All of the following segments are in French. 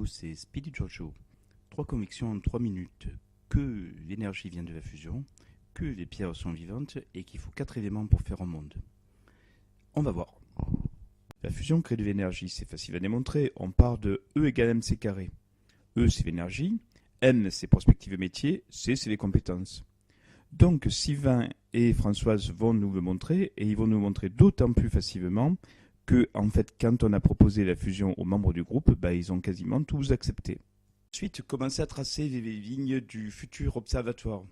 Bonjour, c'est Speedy Giorgio. 3 convictions en 3 minutes. Que l'énergie vient de la fusion, que les pierres sont vivantes et qu'il faut 4 éléments pour faire un monde. On va voir. La fusion crée de l'énergie, c'est facile à démontrer. On part de E égale mc carré. E c'est l'énergie, M c'est prospective métier, C c'est les compétences. Donc Sylvain et Françoise vont nous le montrer et ils vont nous montrer d'autant plus facilement que, en fait, quand on a proposé la fusion aux membres du groupe, ils ont quasiment tous accepté. Ensuite, commencer à tracer les lignes du futur observatoire.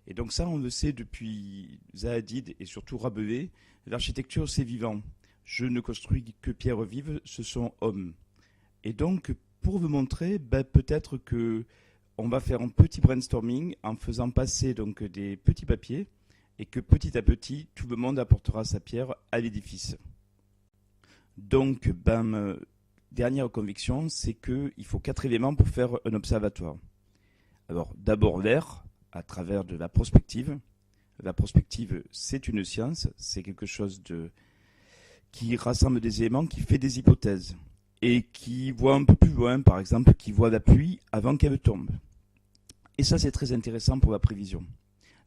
Et donc ça, on le sait depuis Zahadid et surtout Rabelais, l'architecture c'est vivant. Je ne construis que pierres vives, ce sont hommes. Et donc, pour vous montrer, peut-être que on va faire un petit brainstorming en faisant passer donc des petits papiers et que petit à petit, tout le monde apportera sa pierre à l'édifice. Donc, dernière conviction, c'est qu'il faut 4 éléments pour faire un observatoire. Alors, d'abord l'air, à travers de la prospective. La prospective, c'est une science, c'est quelque chose qui rassemble des éléments, qui fait des hypothèses et qui voit un peu plus loin, par exemple, qui voit la pluie avant qu'elle tombe. Et ça, c'est très intéressant pour la prévision.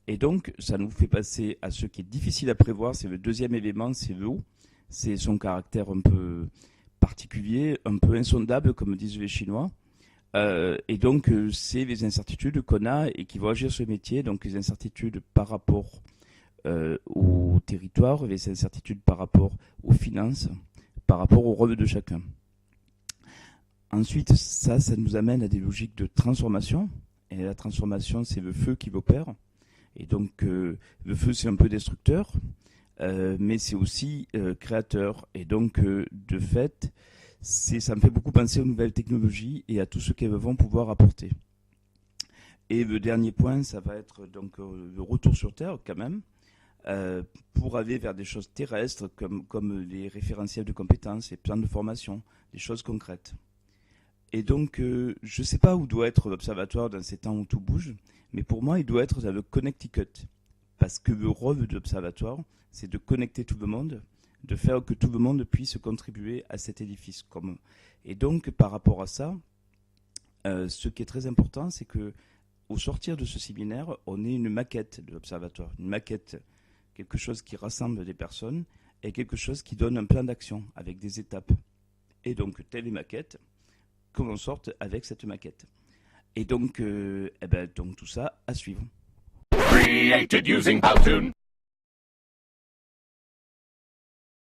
Et donc, ça nous fait passer à ce qui est difficile à prévoir, c'est le deuxième élément, c'est l'eau. C'est son caractère un peu particulier, un peu insondable, comme disent les Chinois. Et donc, c'est les incertitudes qu'on a et qui vont agir sur le métier. Donc, les incertitudes par rapport au territoire, les incertitudes par rapport aux finances, par rapport au rôle de chacun. Ensuite, ça nous amène à des logiques de transformation. Et la transformation, c'est le feu qui l'opère. Et donc, le feu, c'est un peu destructeur. Mais c'est aussi créateur. Et donc, de fait, ça me fait beaucoup penser aux nouvelles technologies et à tout ce qu'elles vont pouvoir apporter. Et le dernier point, ça va être donc le retour sur Terre, quand même, pour aller vers des choses terrestres, comme les référentiels de compétences, les plans de formation, des choses concrètes. Et donc, je ne sais pas où doit être l'observatoire dans ces temps où tout bouge, mais pour moi, il doit être dans le Connecticut. Parce que le rôle de l'observatoire, c'est de connecter tout le monde, de faire que tout le monde puisse contribuer à cet édifice commun. Et donc, par rapport à ça, ce qui est très important, c'est que au sortir de ce séminaire, on ait une maquette de l'observatoire. Une maquette, quelque chose qui rassemble des personnes et quelque chose qui donne un plan d'action avec des étapes. Et donc, telle est maquette, que l'on sorte avec cette maquette. Et donc, donc tout ça à suivre. Created using Powtoon.